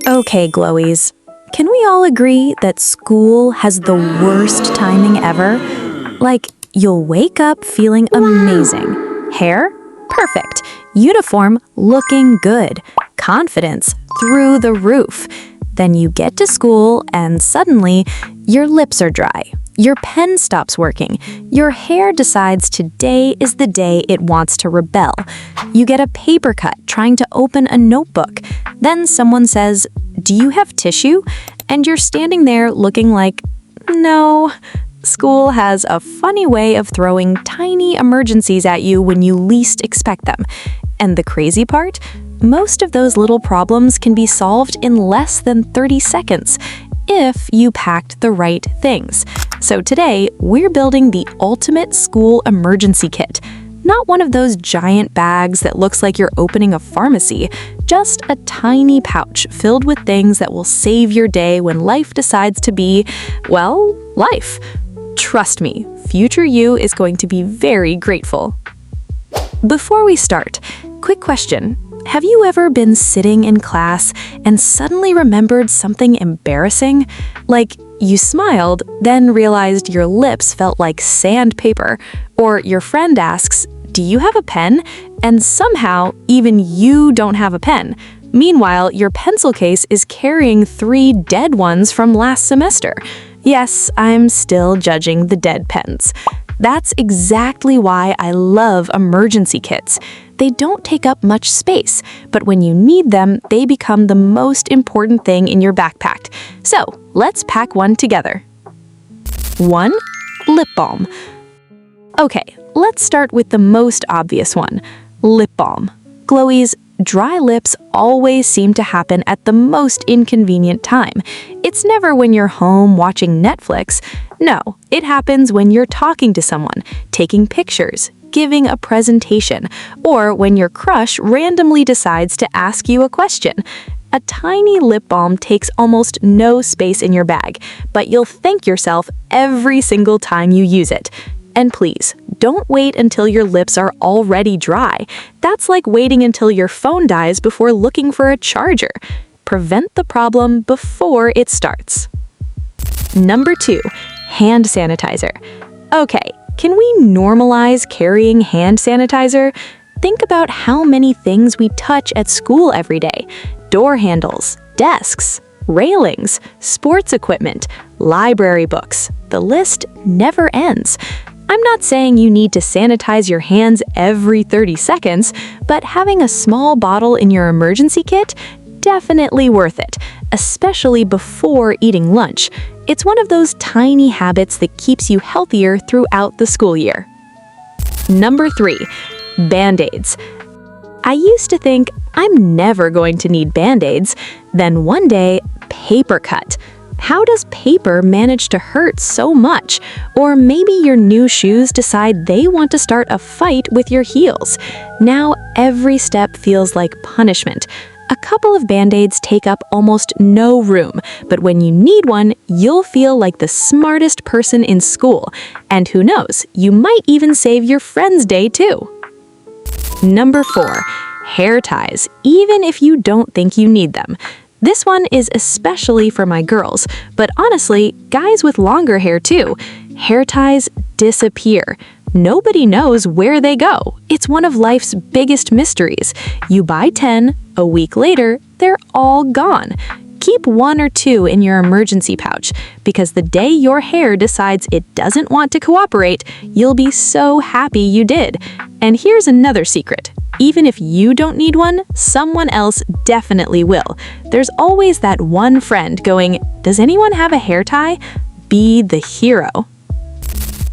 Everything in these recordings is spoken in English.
Okay, Glowies. Can we all agree that school has the worst timing ever? Like, you'll wake up feeling amazing. Hair? Perfect. Uniform? Looking good. Confidence? Through the roof. Then you get to school and suddenly your lips are dry. Your pen stops working. Your hair decides today is the day it wants to rebel. You get a paper cut trying to open a notebook. Then someone says, "Do you have tissue?" And you're standing there looking like, no. School has a funny way of throwing tiny emergencies at you when you least expect them. And the crazy part? Most of those little problems can be solved in less than 30 seconds if you packed the right things. So today, we're building the ultimate school emergency kit. Not one of those giant bags that looks like you're opening a pharmacy, just a tiny pouch filled with things that will save your day when life decides to be, well, life. Trust me, future you is going to be very grateful. Before we start, quick question. Have you ever been sitting in class and suddenly remembered something embarrassing? Like, you smiled, then realized your lips felt like sandpaper, or your friend asks, "Do you have a pen?" And somehow, even you don't have a pen. Meanwhile, your pencil case is carrying 3 dead ones from last semester. Yes, I'm still judging the dead pens. That's exactly why I love emergency kits. They don't take up much space, but when you need them, they become the most important thing in your backpack. So, let's pack one together. 1. Lip balm. Okay, let's start with the most obvious one, lip balm. Glowies, dry lips always seem to happen at the most inconvenient time. It's never when you're home watching Netflix. No, it happens when you're talking to someone, taking pictures, giving a presentation, or when your crush randomly decides to ask you a question. A tiny lip balm takes almost no space in your bag, but you'll thank yourself every single time you use it. And please, don't wait until your lips are already dry. That's like waiting until your phone dies before looking for a charger. Prevent the problem before it starts. Number 2, hand sanitizer. Okay, can we normalize carrying hand sanitizer? Think about how many things we touch at school every day. Door handles, desks, railings, sports equipment, library books. The list never ends. I'm not saying you need to sanitize your hands every 30 seconds, but having a small bottle in your emergency kit, definitely worth it, especially before eating lunch. It's one of those tiny habits that keeps you healthier throughout the school year. Number 3, Band-Aids. I used to think I'm never going to need Band-Aids. Then one day, paper cut. How does paper manage to hurt so much? Or maybe your new shoes decide they want to start a fight with your heels. Now every step feels like punishment. A couple of Band-Aids take up almost no room, but when you need one, you'll feel like the smartest person in school. And who knows, you might even save your friend's day too. Number 4, hair ties, even if you don't think you need them. This one is especially for my girls, but honestly, guys with longer hair too. Hair ties disappear. Nobody knows where they go. It's one of life's biggest mysteries. You buy 10, a week later, they're all gone. Keep 1 or 2 in your emergency pouch, because the day your hair decides it doesn't want to cooperate, you'll be so happy you did. And here's another secret. Even if you don't need one, someone else definitely will. There's always that one friend going, "Does anyone have a hair tie?" Be the hero.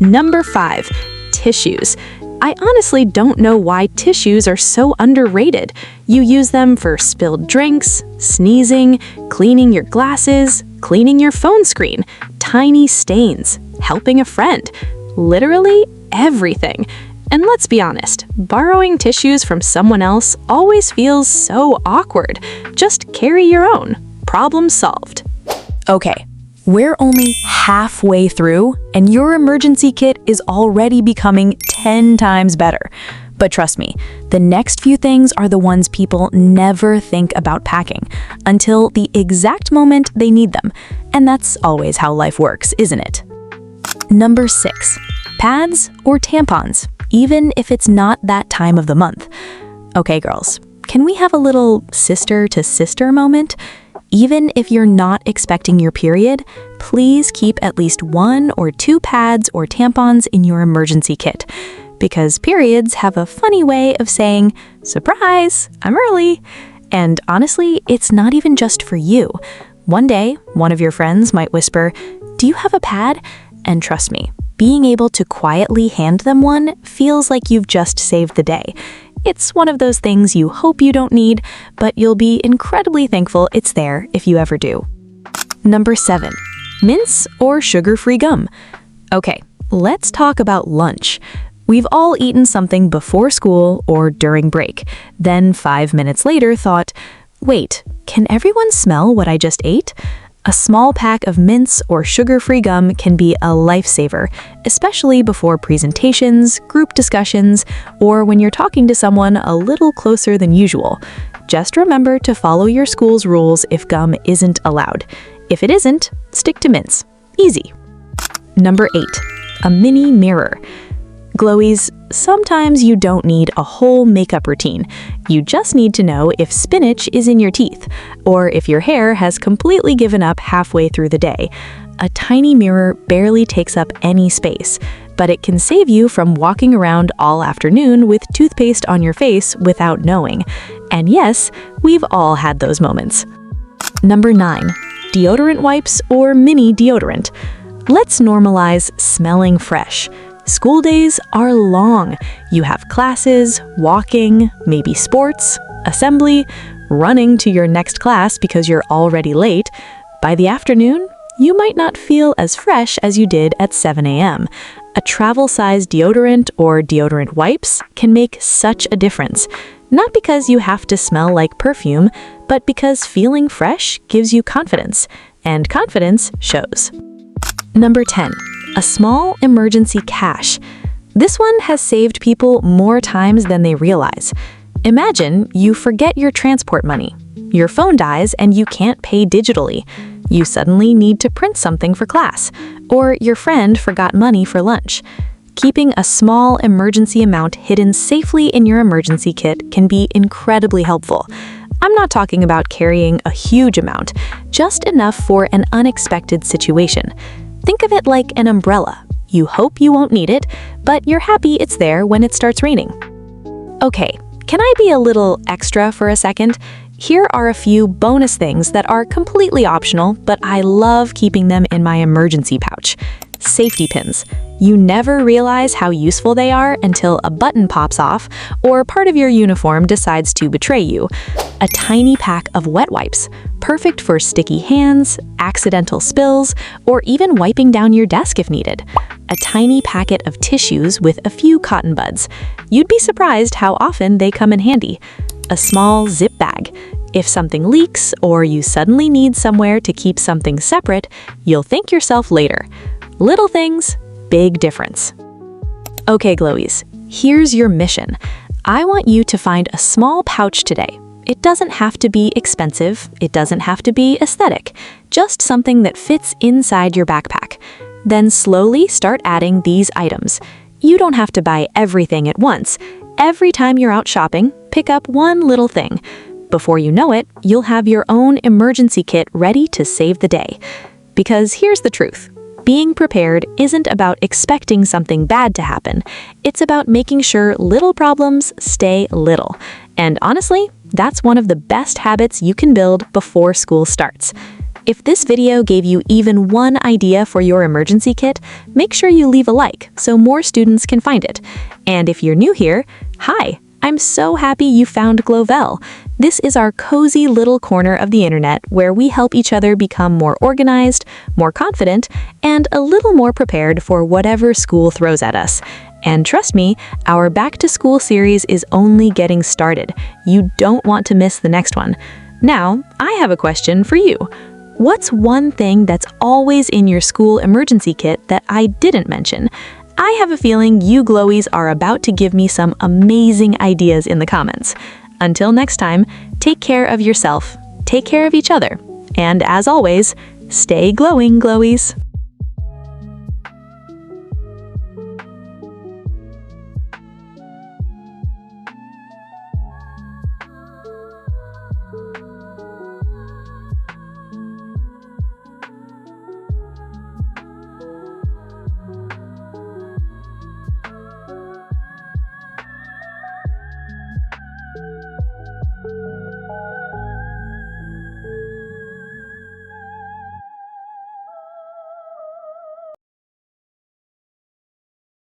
Number 5, tissues. I honestly don't know why tissues are so underrated. You use them for spilled drinks, sneezing, cleaning your glasses, cleaning your phone screen, tiny stains, helping a friend. Literally everything. And let's be honest, borrowing tissues from someone else always feels so awkward. Just carry your own. Problem solved. Okay, we're only halfway through, and your emergency kit is already becoming 10 times better. But trust me, the next few things are the ones people never think about packing until the exact moment they need them. And that's always how life works, isn't it? Number 6, pads or tampons, even if it's not that time of the month. Okay, girls, can we have a little sister-to-sister moment? Even if you're not expecting your period, please keep at least 1 or 2 pads or tampons in your emergency kit. Because periods have a funny way of saying, "Surprise, I'm early." And honestly, it's not even just for you. One day, one of your friends might whisper, "Do you have a pad?" And trust me, being able to quietly hand them one feels like you've just saved the day. It's one of those things you hope you don't need, but you'll be incredibly thankful it's there if you ever do. Number 7, mints or sugar-free gum. Okay, let's talk about lunch. We've all eaten something before school or during break, then 5 minutes later thought, wait, can everyone smell what I just ate? A small pack of mints or sugar-free gum can be a lifesaver, especially before presentations, group discussions, or when you're talking to someone a little closer than usual. Just remember to follow your school's rules if gum isn't allowed. If it isn't, stick to mints. Easy. Number 8, a mini mirror. Glowies, sometimes you don't need a whole makeup routine. You just need to know if spinach is in your teeth, or if your hair has completely given up halfway through the day. A tiny mirror barely takes up any space, but it can save you from walking around all afternoon with toothpaste on your face without knowing. And yes, we've all had those moments. Number 9, deodorant wipes or mini deodorant. Let's normalize smelling fresh. School days are long. You have classes, walking, maybe sports, assembly, running to your next class because you're already late. By the afternoon, you might not feel as fresh as you did at 7 a.m. A travel-size deodorant or deodorant wipes can make such a difference. Not because you have to smell like perfume, but because feeling fresh gives you confidence, and confidence shows. Number 10. A small emergency cache. This one has saved people more times than they realize. Imagine you forget your transport money. Your phone dies and you can't pay digitally. You suddenly need to print something for class, or your friend forgot money for lunch. Keeping a small emergency amount hidden safely in your emergency kit can be incredibly helpful. I'm not talking about carrying a huge amount, just enough for an unexpected situation. Think of it like an umbrella. You hope you won't need it, but you're happy it's there when it starts raining. Okay, can I be a little extra for a second? Here are a few bonus things that are completely optional, but I love keeping them in my emergency pouch. Safety pins. You never realize how useful they are until a button pops off or part of your uniform decides to betray you. A tiny pack of wet wipes, perfect for sticky hands, accidental spills, or even wiping down your desk if needed. A tiny packet of tissues with a few cotton buds. You'd be surprised how often they come in handy. A small zip bag. If something leaks or you suddenly need somewhere to keep something separate, you'll thank yourself later. Little things, big difference. Okay, Glowies, here's your mission. I want you to find a small pouch today. It doesn't have to be expensive. It doesn't have to be aesthetic. Just something that fits inside your backpack. Then slowly start adding these items. You don't have to buy everything at once. Every time you're out shopping, pick up one little thing. Before you know it, you'll have your own emergency kit ready to save the day. Because here's the truth. Being prepared isn't about expecting something bad to happen. It's about making sure little problems stay little. And honestly, that's one of the best habits you can build before school starts. If this video gave you even one idea for your emergency kit, make sure you leave a like so more students can find it. And if you're new here, hi! I'm so happy you found Glowvelle. This is our cozy little corner of the internet where we help each other become more organized, more confident, and a little more prepared for whatever school throws at us. And trust me, our Back to School series is only getting started. You don't want to miss the next one. Now, I have a question for you. What's one thing that's always in your school emergency kit that I didn't mention? I have a feeling you glowies are about to give me some amazing ideas in the comments. Until next time, take care of yourself, take care of each other, and as always, stay glowing, glowies.